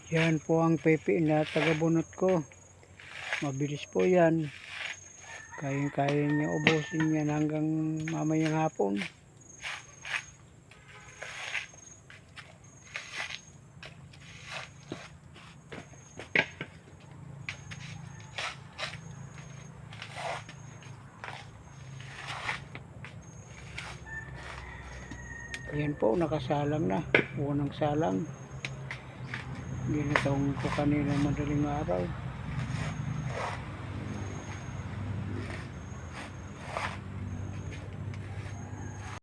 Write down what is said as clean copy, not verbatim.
Yan po ang pepe na tagabunot ko. Mabilis po yan. Kayang-kaya niya ubusin yan hanggang mamayang hapon. Yan po, nakasalang na. Unang salang. Ginatawang ko kanina madaling araw.